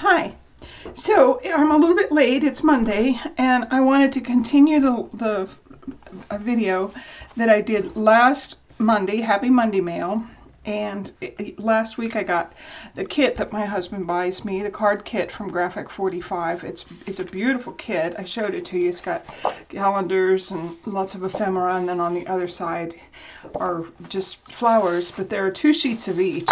Hi. So I'm a little bit late. It's Monday, and I wanted to continue the video that I did last Monday, Happy Monday Mail. And last week I got the kit that my husband buys me, the card kit from Graphic 45. It's a beautiful kit. I showed it to you. It's got calendars and lots of ephemera, and then on the other side are just flowers, but there are 2 sheets of each.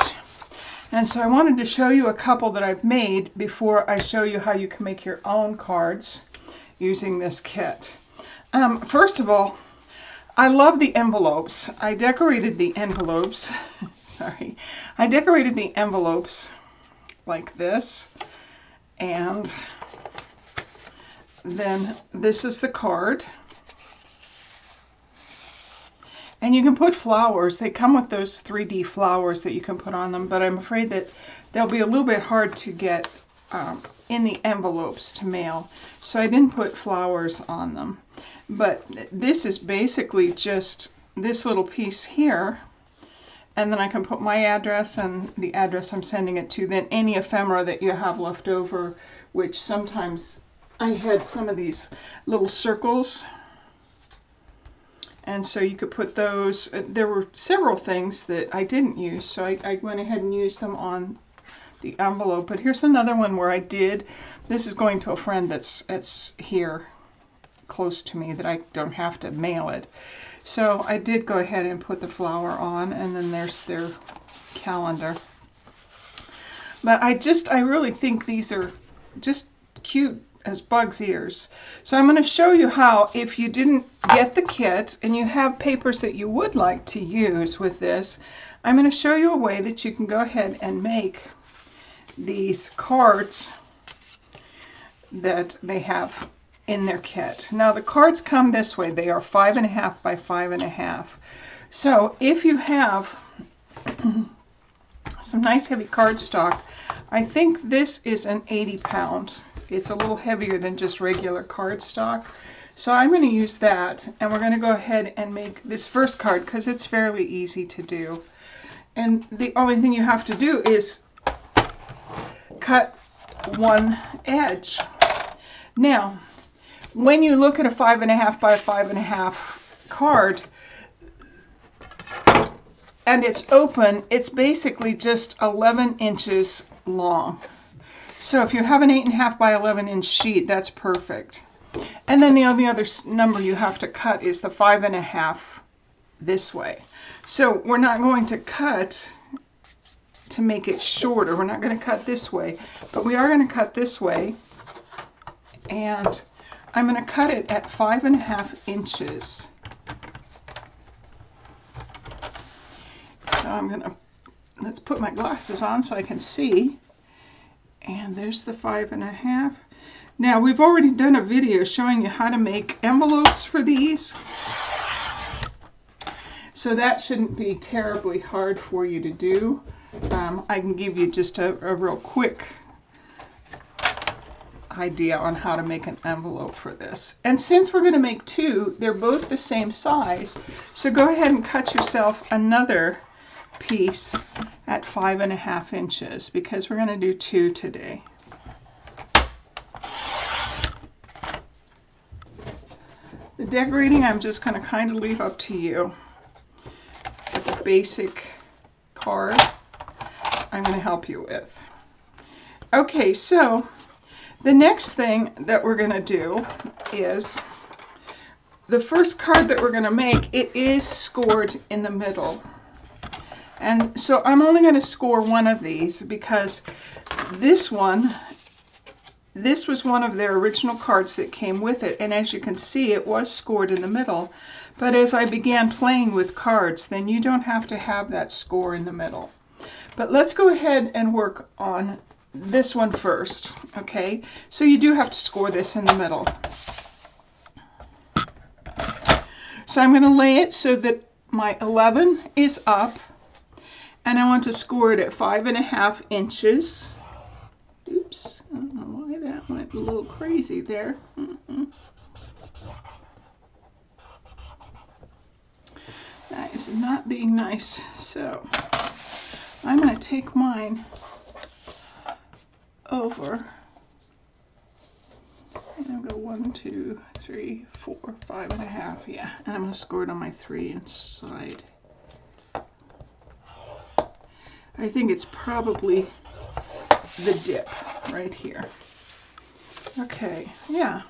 And so I wanted to show you a couple that I've made before I show you how you can make your own cards using this kit. First of all, I love the envelopes. I decorated the envelopes. Sorry. I decorated the envelopes like this. And then this is the card. And you can put flowers. They come with those 3D flowers that you can put on them, but I'm afraid that they'll be a little bit hard to get in the envelopes to mail. So I didn't put flowers on them. But this is basically just this little piece here. And then I can put my address and the address I'm sending it to, then any ephemera that you have left over, which sometimes I had some of these little circles. And so you could put those. There were several things that I didn't use, so I went ahead and used them on the envelope. But here's another one where I did. This is going to a friend that's here close to me that I don't have to mail it. So I did go ahead and put the flower on, and then there's their calendar. But I really think these are just cute as bug's ears. So I'm going to show you how, if you didn't get the kit and you have papers that you would like to use with this, I'm going to show you a way that you can go ahead and make these cards that they have in their kit. Now the cards come this way. They are 5.5 by 5.5. So if you have some nice heavy cardstock, I think this is an 80 pound. It's a little heavier than just regular cardstock. So I'm going to use that, and we're going to go ahead and make this first card because it's fairly easy to do. And the only thing you have to do is cut one edge. Now, when you look at a 5.5 by 5.5 card and it's open, it's basically just 11 inches long. So if you have an 8.5 by 11 inch sheet, that's perfect. And then the only other number you have to cut is the 5.5 this way. So we're not going to cut to make it shorter. We're not going to cut this way, but we are going to cut this way. And I'm going to cut it at 5.5 inches. So I'm going to, let's put my glasses on so I can see. And there's the 5.5. Now we've already done a video showing you how to make envelopes for these. So that shouldn't be terribly hard for you to do. I can give you just a real quick idea on how to make an envelope for this. And since we're going to make 2, they're both the same size. So go ahead and cut yourself another piece at 5.5 inches because we're going to do 2 today. The decorating I'm just going to kind of leave up to you. But the basic card I'm going to help you with. Okay, so the next thing that we're going to do is the first card that we're going to make, it is scored in the middle. And so I'm only going to score one of these because this was one of their original cards that came with it. And as you can see, it was scored in the middle. But as I began playing with cards, then you don't have to have that score in the middle. But let's go ahead and work on this one first, okay? So you do have to score this in the middle. So I'm going to lay it so that my 11 is up. And I want to score it at 5.5 inches. Oops, I don't know why that went a little crazy there. That is not being nice. So I'm going to take mine over. And I'll go 1, 2, 3, 4, 5.5. Yeah, and I'm going to score it on my 3-inch side. I think it's probably the dip right here. Okay, yeah,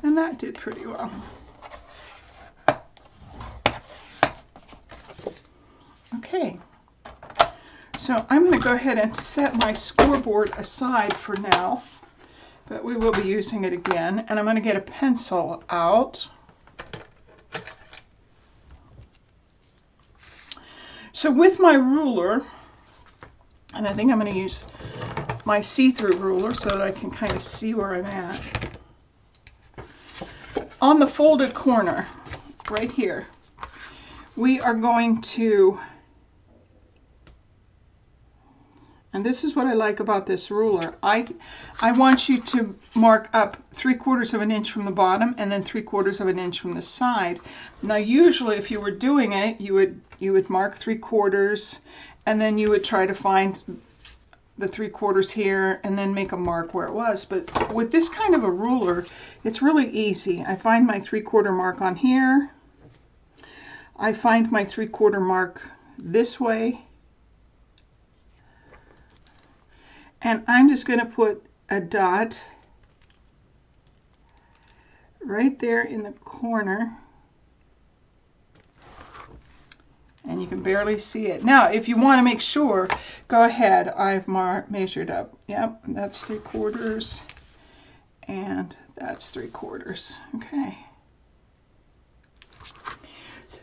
and that did pretty well. Okay, so I'm going to go ahead and set my scoreboard aside for now, but we will be using it again, and I'm going to get a pencil out. So with my ruler, and I think I'm going to use my see-through ruler so that I can kind of see where I'm at. On the folded corner, right here, we are going to, and this is what I like about this ruler, I want you to mark up 3/4 of an inch from the bottom and then 3/4 of an inch from the side. Now usually if you were doing it, you would mark 3/4 and then you would try to find the 3/4 here and then make a mark where it was. But with this kind of a ruler, it's really easy. I find my 3/4 mark on here. I find my 3/4 mark this way. And I'm just going to put a dot right there in the corner. And you can barely see it. Now, if you want to make sure, go ahead. I've measured up. Yep, that's 3/4. And that's 3/4. Okay.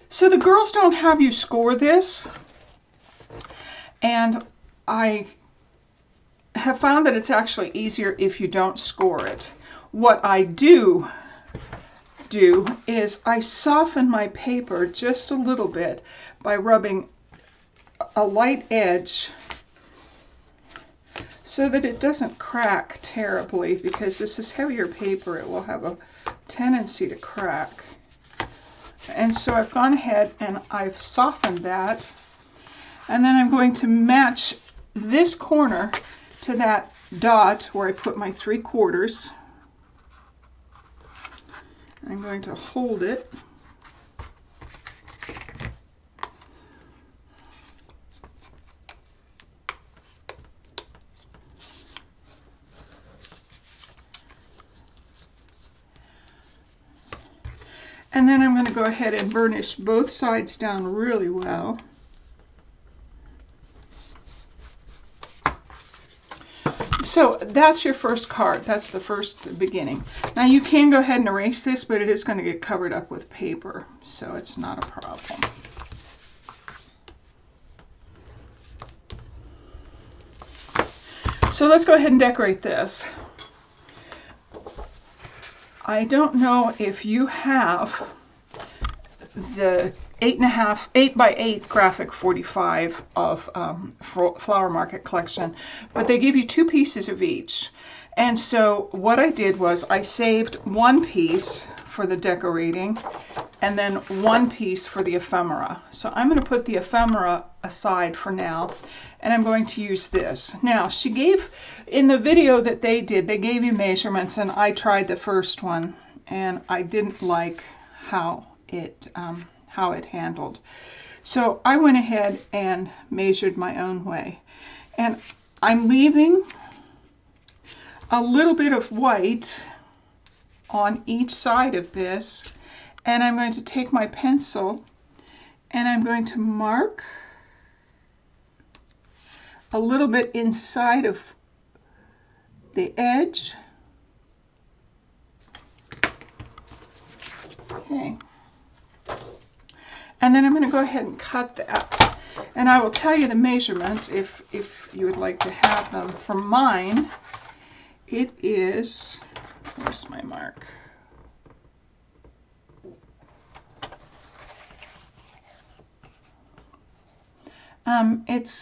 So the girls don't have you score this. And I have found that it's actually easier if you don't score it. What I do is I soften my paper just a little bit by rubbing a light edge so that it doesn't crack terribly, because this is heavier paper. It will have a tendency to crack. And so I've gone ahead and I've softened that, and then I'm going to match this corner to that dot where I put my 3/4. I'm going to hold it. And then I'm going to go ahead and burnish both sides down really well. So that's your first card. That's the first beginning. Now you can go ahead and erase this, but it is going to get covered up with paper, so it's not a problem. So let's go ahead and decorate this. I don't know if you have the 8x8 graphic 45 of Flower Market collection, but they give you 2 pieces of each. And so what I did was I saved 1 piece for the decorating and then 1 piece for the ephemera. So I'm going to put the ephemera aside for now, and I'm going to use this. Now, she gave, in the video that they did, they gave you measurements, and I tried the first one, and I didn't like how it handled. So I went ahead and measured my own way. And I'm leaving a little bit of white on each side of this, and I'm going to take my pencil and I'm going to mark a little bit inside of the edge. Okay. And then I'm going to go ahead and cut that. And I will tell you the measurements if you would like to have them. For mine, it is, where's my mark?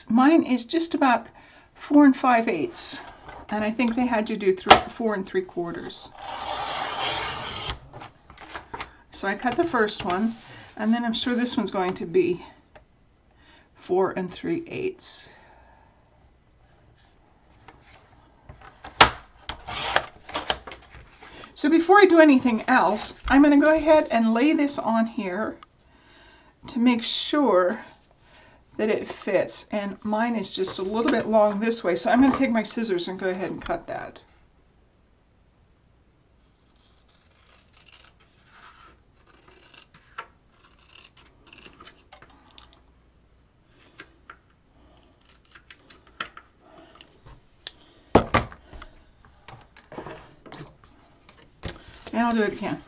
Mine is just about 4 5/8, and I think they had you do 4 3/4. So I cut the first one, and then I'm sure this one's going to be 4 3/8. So before I do anything else, I'm going to go ahead and lay this on here to make sure that it fits. And mine is just a little bit long this way, so I'm going to take my scissors and go ahead and cut that. And I'll do it again.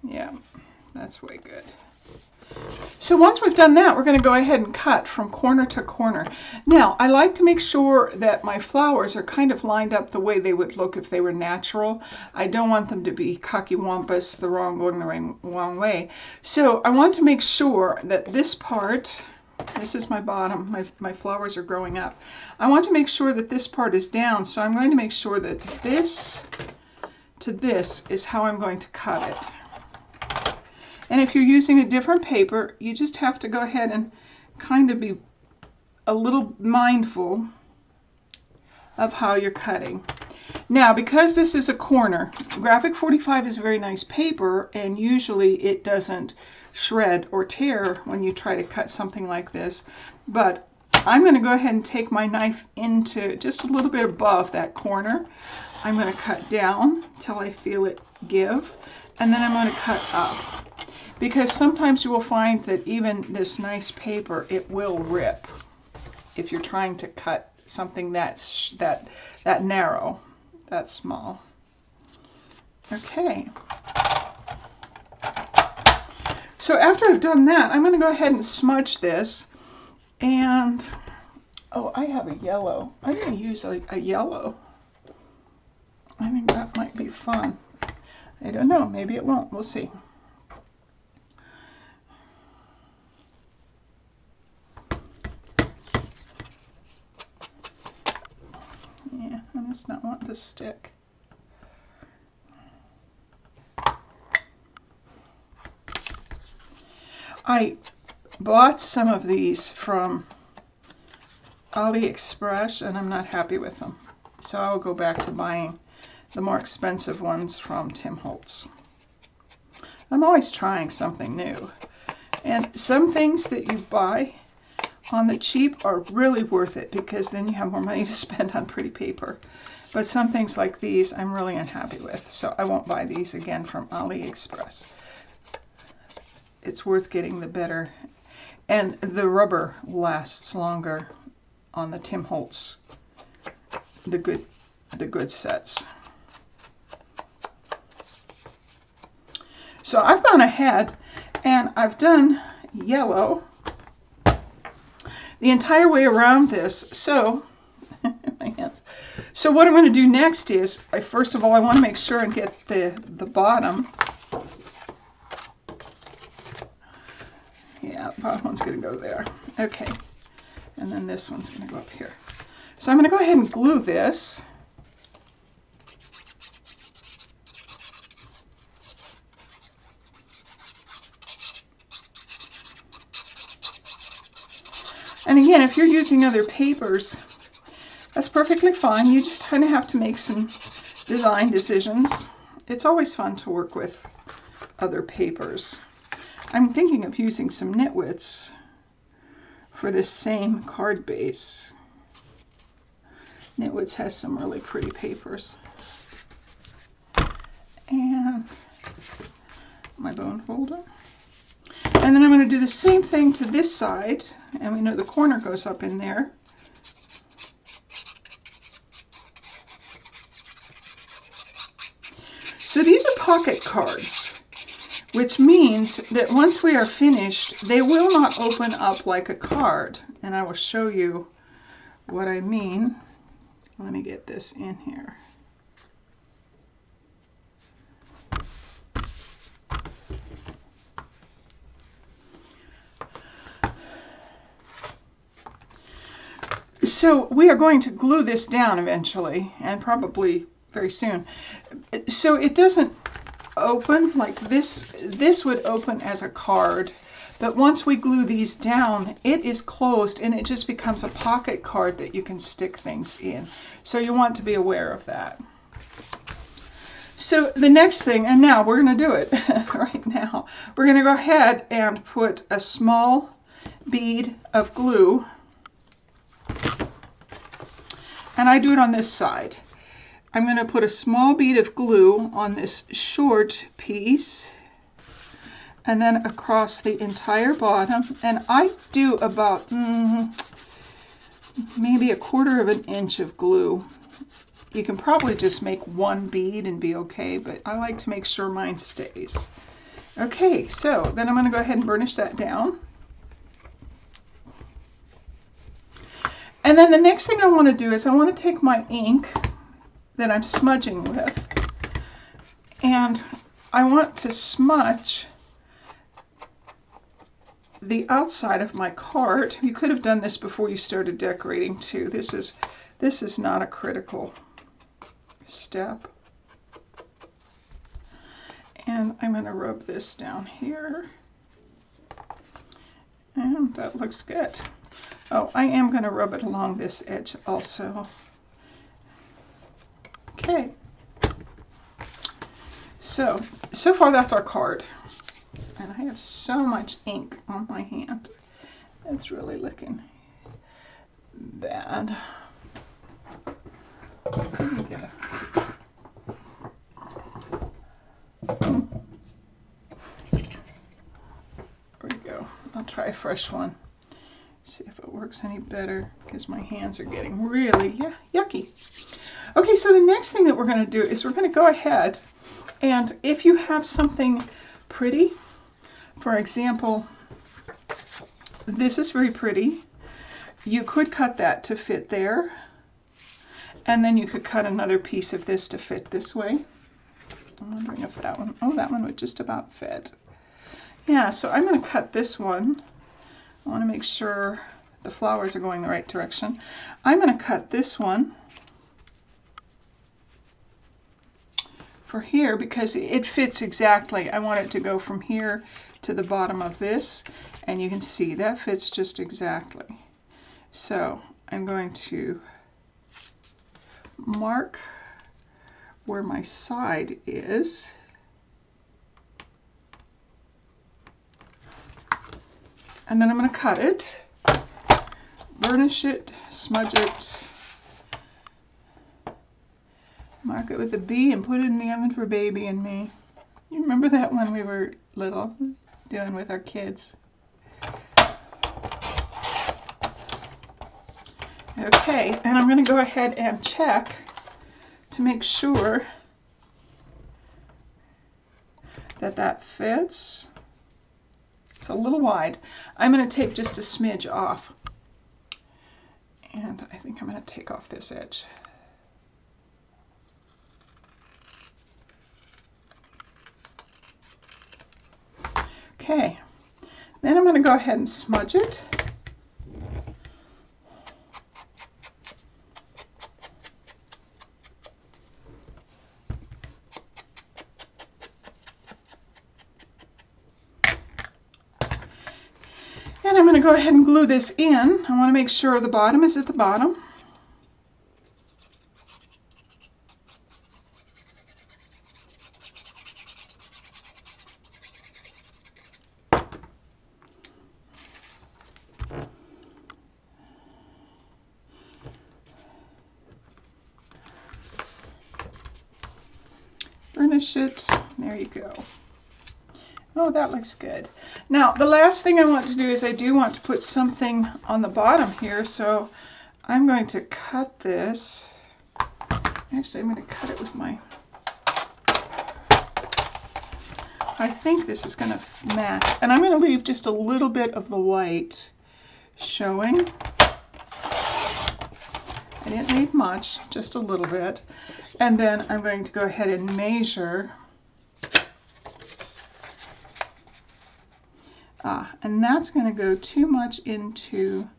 Yeah, that's way good. So once we've done that, we're going to go ahead and cut from corner to corner. Now, I like to make sure that my flowers are kind of lined up the way they would look if they were natural. I don't want them to be cockywampus, going the wrong way. So I want to make sure that this part, this is my bottom, my flowers are growing up. I want to make sure that this part is down, so I'm going to make sure that this to this is how I'm going to cut it. And if you're using a different paper, you just have to go ahead and kind of be a little mindful of how you're cutting. Now, because this is a corner, Graphic 45 is a very nice paper, and usually it doesn't shred or tear when you try to cut something like this. But I'm going to go ahead and take my knife into just a little bit above that corner. I'm going to cut down till I feel it give, and then I'm going to cut up. Because sometimes you will find that even this nice paper, it will rip if you're trying to cut something that narrow, that small. Okay. So after I've done that, I'm going to go ahead and smudge this. And, oh, I have a yellow. I'm going to use a yellow. I think that might be fun. I don't know. Maybe it won't. We'll see. Yeah, I'm just not wanting to stick. I bought some of these from AliExpress and I'm not happy with them. So I'll go back to buying the more expensive ones from Tim Holtz. I'm always trying something new. And some things that you buy on the cheap are really worth it because then you have more money to spend on pretty paper. But some things like these I'm really unhappy with, so I won't buy these again from AliExpress. It's worth getting the better. And the rubber lasts longer on the Tim Holtz, the good sets. So I've gone ahead and I've done yellow the entire way around this. So, so what I'm going to do next is, first of all, I want to make sure and get the bottom. Yeah, the bottom one's going to go there. Okay. And then this one's going to go up here. So I'm going to go ahead and glue this. And again, if you're using other papers, that's perfectly fine. You just kind of have to make some design decisions. It's always fun to work with other papers. I'm thinking of using some Nitwits for this same card base. Nitwits has some really pretty papers. And my bone folder. And then I'm going to do the same thing to this side. And we know the corner goes up in there. So these are pocket cards, which means that once we are finished, they will not open up like a card. And I will show you what I mean. Let me get this in here. So we are going to glue this down eventually, and probably very soon. So it doesn't open like this. This would open as a card, but once we glue these down, it is closed and it just becomes a pocket card that you can stick things in. So you want to be aware of that. So the next thing, and now we're going to do it right now. We're going to go ahead and put a small bead of glue, and I do it on this side. I'm going to put a small bead of glue on this short piece and then across the entire bottom, and I do about maybe 1/4 of an inch of glue. You can probably just make one bead and be okay, but I like to make sure mine stays. Okay, so then I'm going to go ahead and burnish that down. And then the next thing I want to do is I want to take my ink that I'm smudging with, and I want to smudge the outside of my card. You could have done this before you started decorating too. This is not a critical step. And I'm going to rub this down here. And that looks good. Oh, I am going to rub it along this edge also. Okay. So far that's our card. And I have so much ink on my hand. It's really looking bad. Let me get there we go. I'll try a fresh one. See if it works any better, because my hands are getting really yucky. Okay, so the next thing that we're going to do is we're going to go ahead, and if you have something pretty, for example, this is very pretty. You could cut that to fit there, and then you could cut another piece of this to fit this way. I'm wondering if that one, oh, that one would just about fit. Yeah, so I'm going to cut this one. I want to make sure the flowers are going the right direction. I'm going to cut this one for here because it fits exactly. I want it to go from here to the bottom of this, and you can see that fits just exactly. So I'm going to mark where my side is, and then I'm going to cut it, burnish it, smudge it, mark it with a B, and put it in the oven for baby and me. You remember that when we were little, doing with our kids? Okay, and I'm going to go ahead and check to make sure that that fits. It's a little wide. I'm going to take just a smidge off, and I think I'm going to take off this edge. Okay, then I'm going to go ahead and smudge it. And I'm going to go ahead and glue this in. I want to make sure the bottom is at the bottom. Burnish it. There you go. Oh, that looks good. Now, the last thing I want to do is I do want to put something on the bottom here, so I'm going to cut this. Actually, I'm going to cut it with my... I think this is going to match. And I'm going to leave just a little bit of the white showing. I didn't need much, just a little bit. And then I'm going to go ahead and measure. And that's going to go too much into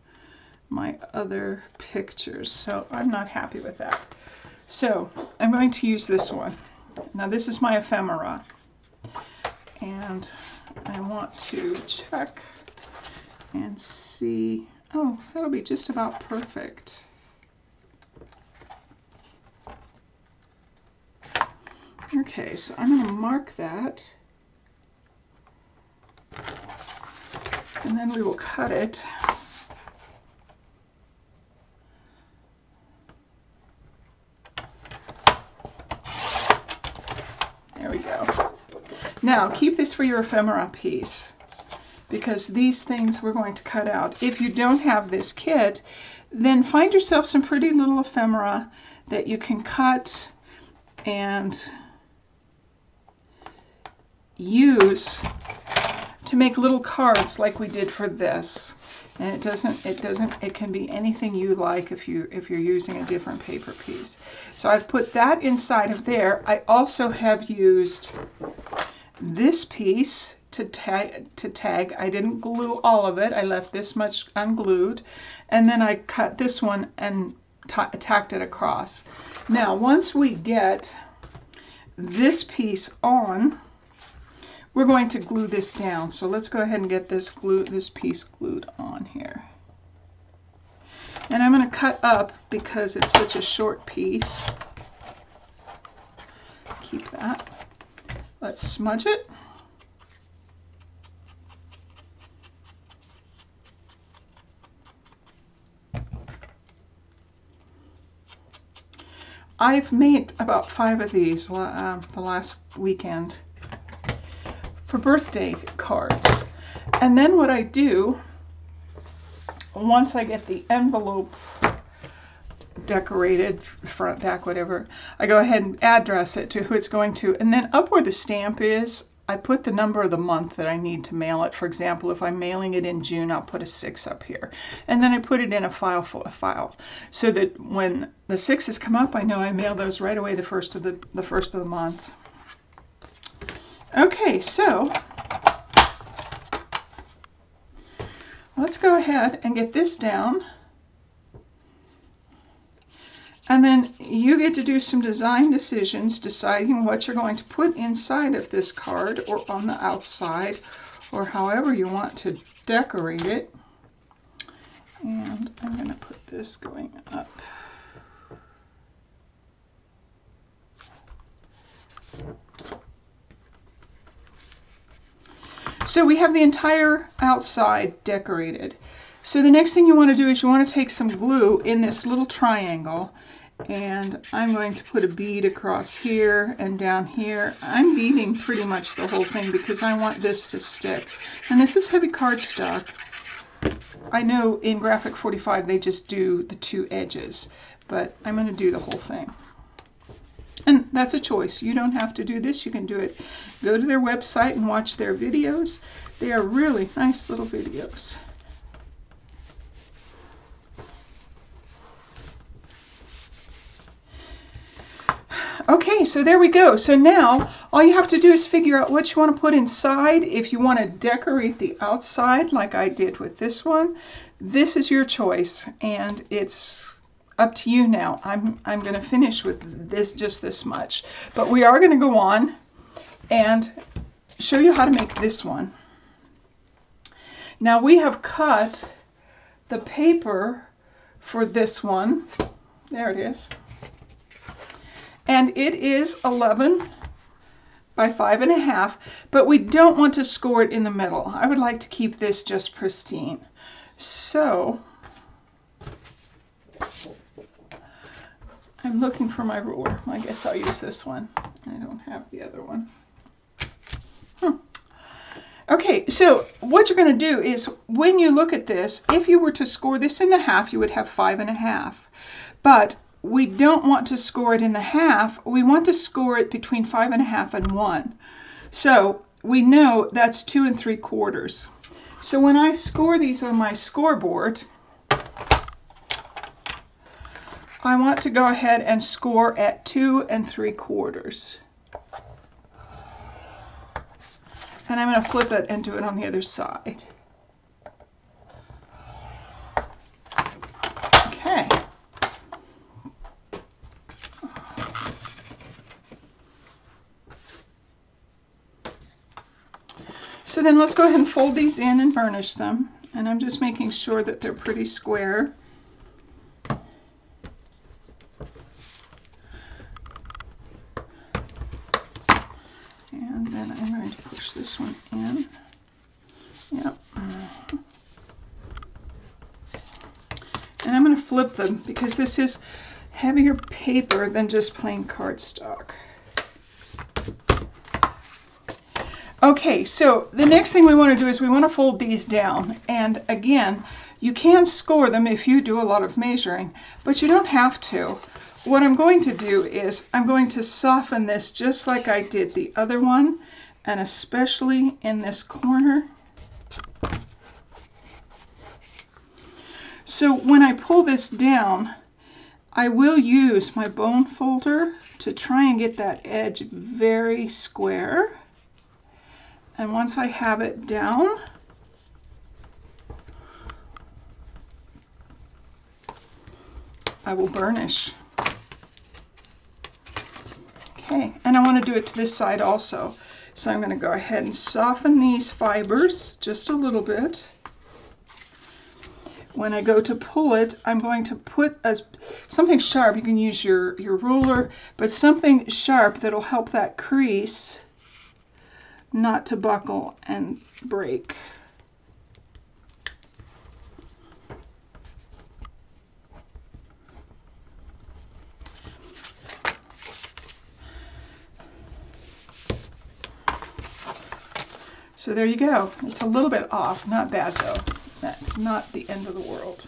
my other pictures, so I'm not happy with that. So I'm going to use this one. Now this is my ephemera, and I want to check and see. Oh, that'll be just about perfect. Okay, so I'm going to mark that. And then we will cut it. There we go. Now, keep this for your ephemera piece, because these things we're going to cut out. If you don't have this kit, then find yourself some pretty little ephemera that you can cut and use to make little cards like we did for this. And it can be anything you like if you're using a different paper piece. So I've put that inside of there. I also have used this piece to tag. I didn't glue all of it. I left this much unglued. And then I cut this one and tacked it across. Now, once we get this piece on, we're going to glue this down. So let's go ahead and get this piece glued on here. And I'm going to cut up because it's such a short piece. Keep that. Let's smudge it. I've made about 5 of these the last weekend for birthday cards. And then what I do, once I get the envelope decorated, front, back, whatever, I go ahead and address it to who it's going to. And then up where the stamp is, I put the number of the month that I need to mail it. For example, if I'm mailing it in June, I'll put a 6 up here. And then I put it in a file so that when the 6s come up, I know I mail those right away the first of the month. Okay, so let's go ahead and get this down. And then you get to do some design decisions, deciding what you're going to put inside of this card or on the outside, or however you want to decorate it. And I'm going to put this going up. So we have the entire outside decorated. So the next thing you want to do is you want to take some glue in this little triangle, and I'm going to put a bead across here and down here. I'm beading pretty much the whole thing because I want this to stick. And this is heavy cardstock. I know in Graphic 45 they just do the 2 edges, but I'm going to do the whole thing. And that's a choice. You don't have to do this. You can do it. Go to their website and watch their videos. They are really nice little videos. Okay, so there we go. So now all you have to do is figure out what you want to put inside. If you want to decorate the outside like I did with this one, this is your choice, and it's up to you now. I'm going to finish with this, just this much, but we are going to go on and show you how to make this one. Now we have cut the paper for this one. There it is. And it is 11 by 5.5, but we don't want to score it in the middle. I would like to keep this just pristine. So I'm looking for my ruler. I guess I'll use this one. I don't have the other one. Okay, so what you're going to do is when you look at this, if you were to score this in the half, you would have 5.5. But we don't want to score it in the half. We want to score it between 5.5 and 1. So we know that's 2 3/4. So when I score these on my scoreboard, I want to go ahead and score at 2 3/4. And I'm going to flip it and do it on the other side. Okay. So then let's go ahead and fold these in and burnish them. And I'm just making sure that they're pretty square. then I'm going to push this one in. Yep. And I'm going to flip them because this is heavier paper than just plain cardstock. Okay, so the next thing we want to do is we want to fold these down. And again, you can score them if you do a lot of measuring, but you don't have to. What I'm going to do is I'm going to soften this just like I did the other one, and especially in this corner. So when I pull this down, I will use my bone folder to try and get that edge very square. And once I have it down, I will burnish. Okay, and I want to do it to this side also. So I'm going to go ahead and soften these fibers just a little bit. When I go to pull it, I'm going to put something sharp. You can use your ruler, but something sharp that'll help that crease not to buckle and break. So there you go. It's a little bit off. Not bad though. That's not the end of the world.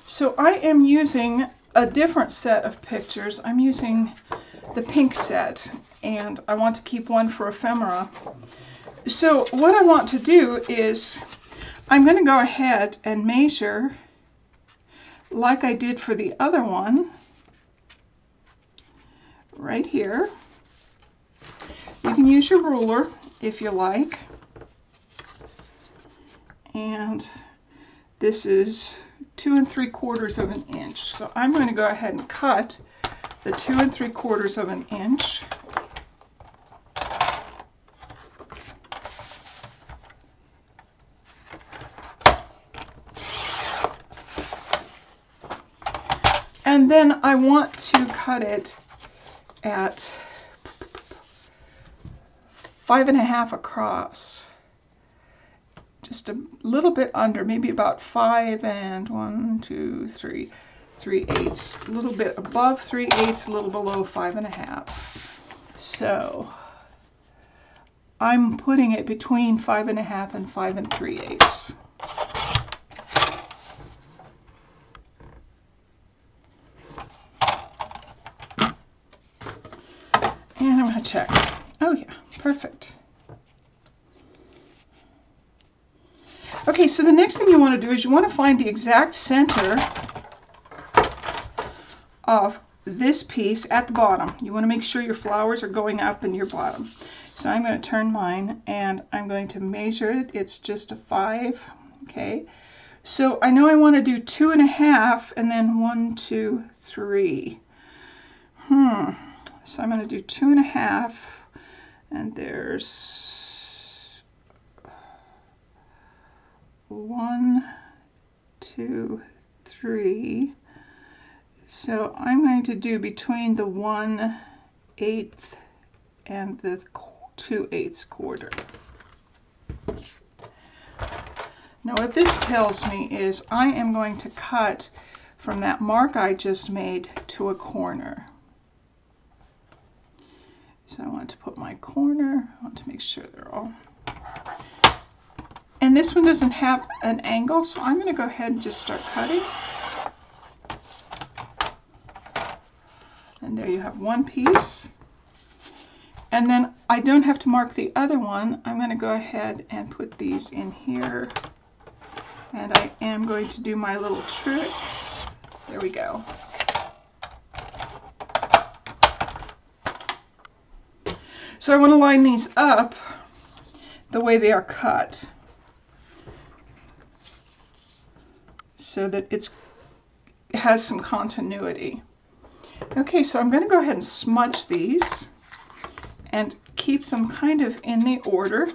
So I am using a different set of pictures. I'm using the pink set, and I want to keep one for ephemera. So what I want to do is I'm going to go ahead and measure like I did for the other one right here. You can use your ruler if you like. And this is 2 3/4 of an inch. So I'm going to go ahead and cut the 2 3/4 of an inch. And then I want to cut it at 5.5 across. Just a little bit under, maybe about 5 and 3/8. A little bit above 3/8, a little below 5.5. So I'm putting it between 5.5 and 5 3/8. And I'm going to check. Oh yeah, perfect. Okay, so the next thing you want to do is you want to find the exact center of this piece at the bottom. You want to make sure your flowers are going up in your bottom. So I'm going to turn mine and I'm going to measure it. It's just a 5. Okay, so I know I want to do 2.5 and then 1, 2, 3. So I'm going to do 2.5, and there's 1, 2, 3. So I'm going to do between the 1/8 and the 2/8 quarter. Now what this tells me is I am going to cut from that mark I just made to a corner. So I want to put my corner, I want to make sure they're all. And this one doesn't have an angle, so I'm going to go ahead and just start cutting. And there you have one piece. And then I don't have to mark the other one. I'm going to go ahead and put these in here. And I am going to do my little trick. There we go. So I want to line these up the way they are cut, so that it has some continuity. Okay, so I'm going to go ahead and smudge these and keep them kind of in the order.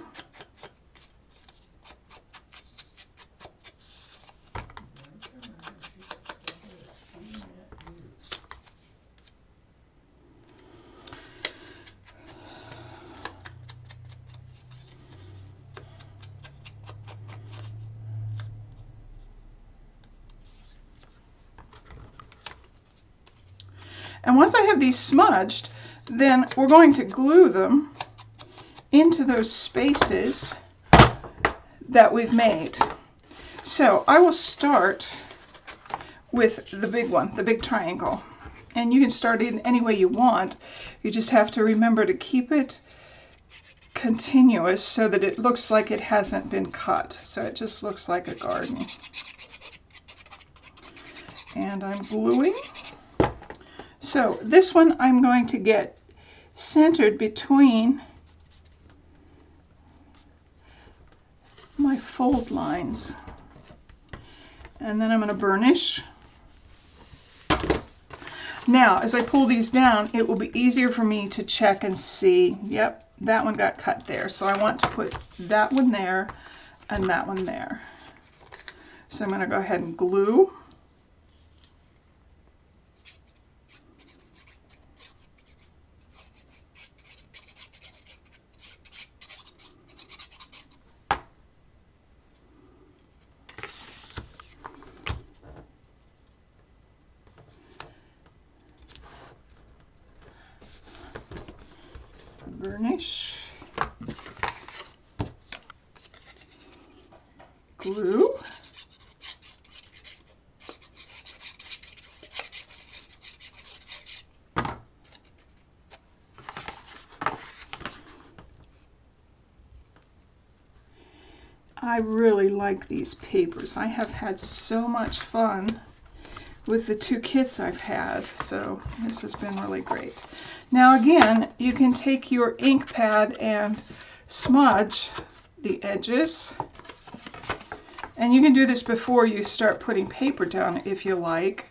And once I have these smudged, then we're going to glue them into those spaces that we've made. So I will start with the big one, the big triangle. And you can start in any way you want. You just have to remember to keep it continuous so that it looks like it hasn't been cut. So it just looks like a garden. And I'm gluing. So this one I'm going to get centered between my fold lines. And then I'm going to burnish. Now, as I pull these down, it will be easier for me to check and see, yep, that one got cut there. So I want to put that one there and that one there. So I'm going to go ahead and glue. Burnish, glue, I really like these papers. I have had so much fun with the 2 kits I've had, so this has been really great. Now again, you can take your ink pad and smudge the edges, and you can do this before you start putting paper down if you like.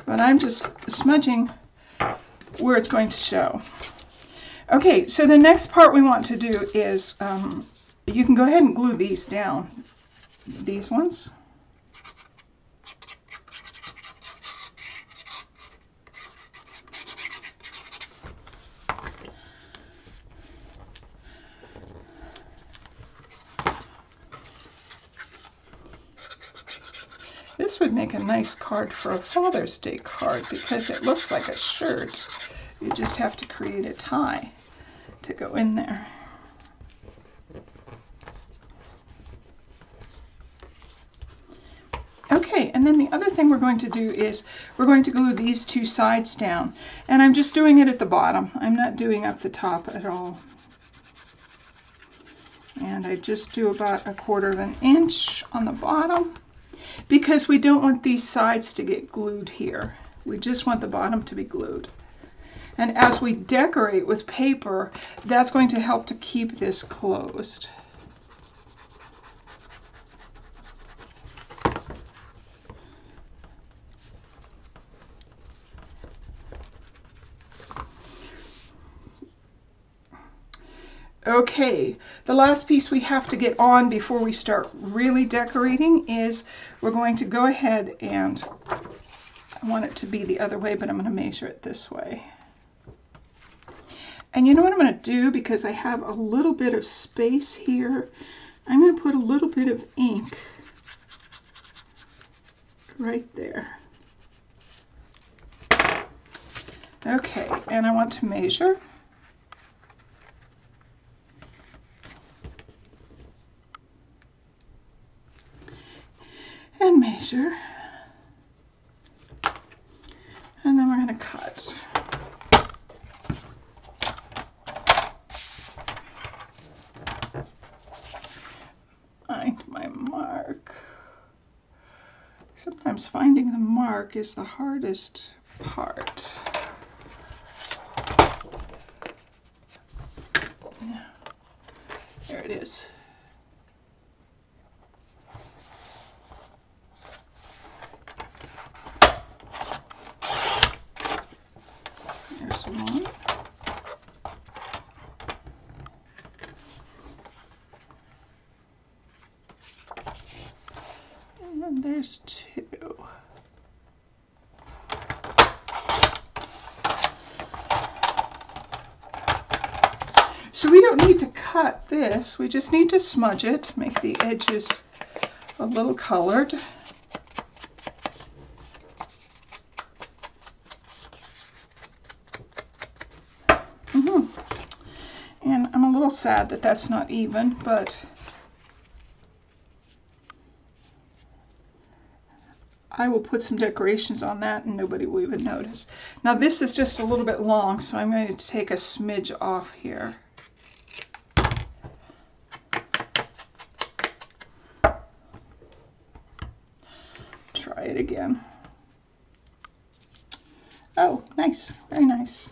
But I'm just smudging where it's going to show. Okay, so the next part we want to do is, you can go ahead and glue these down, these ones. This would make a nice card for a Father's Day card because it looks like a shirt. You just have to create a tie to go in there. Okay, and then the other thing we're going to do is we're going to glue these 2 sides down. And I'm just doing it at the bottom. I'm not doing up the top at all. And I just do about 1/4 inch on the bottom because we don't want these sides to get glued here. We just want the bottom to be glued. And as we decorate with paper, that's going to help to keep this closed. Okay, the last piece we have to get on before we start really decorating is we're going to go ahead and, I want it to be the other way, but I'm going to measure it this way. And you know what I'm going to do, because I have a little bit of space here, I'm going to put a little bit of ink right there. Okay, and I want to measure. And measure. And then we're going to cut. Find my mark. Sometimes finding the mark is the hardest part. There it is. There's one. And then there's 2. So we don't need to cut this. We just need to smudge it, make the edges a little colored. And I'm a little sad that that's not even, but I will put some decorations on that and nobody will even notice. Now this is just a little bit long, so I'm going to take a smidge off here. Try it again. Oh, nice, very nice.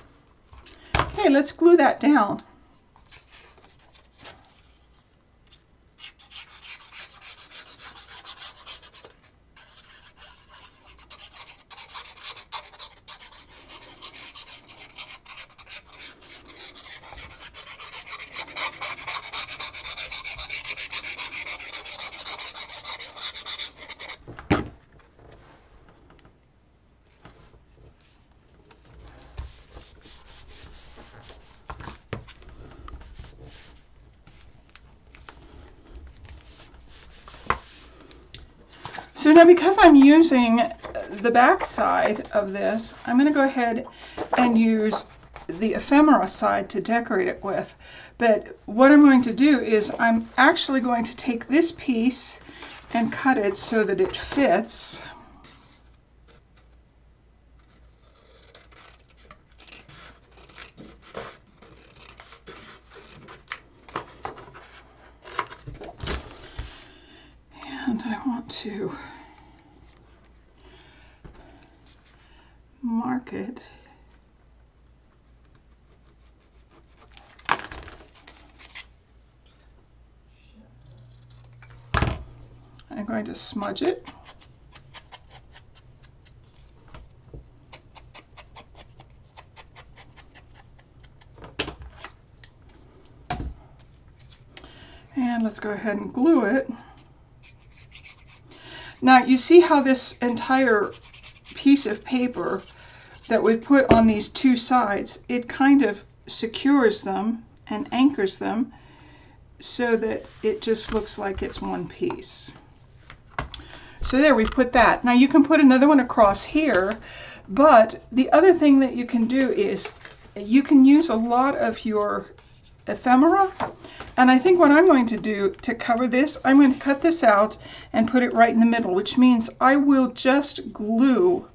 Okay, let's glue that down. So now because I'm using the back side of this, I'm going to go ahead and use the ephemera side to decorate it with. But what I'm going to do is I'm actually going to take this piece and cut it so that it fits. And I want to mark it. I'm going to smudge it. And let's go ahead and glue it. Now you see how this entire piece of paper that we put on these two sides, it kind of secures them and anchors them so that it just looks like it's one piece. So there, we put that. Now you can put another one across here, but the other thing that you can do is you can use a lot of your ephemera. And I think what I'm going to do to cover this, I'm going to cut this out and put it right in the middle, which means I will just glue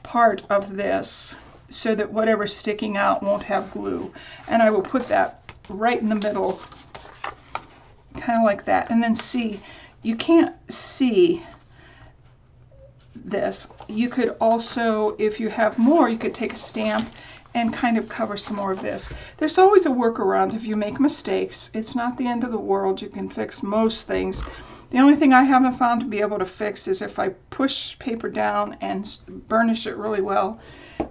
part of this so that whatever's sticking out won't have glue. And I will put that right in the middle, kind of like that. And then see, you can't see this. You could also, if you have more, you could take a stamp and kind of cover some more of this. There's always a workaround if you make mistakes. It's not the end of the world. You can fix most things. The only thing I haven't found to be able to fix is if I push paper down and burnish it really well.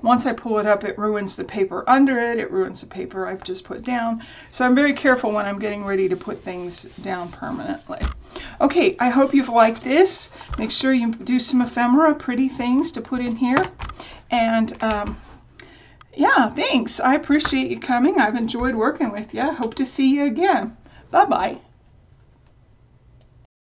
Once I pull it up, it ruins the paper under it. It ruins the paper I've just put down. So I'm very careful when I'm getting ready to put things down permanently. Okay, I hope you've liked this. Make sure you do some ephemera, pretty things to put in here. And yeah, thanks. I appreciate you coming. I've enjoyed working with you. Hope to see you again. Bye-bye.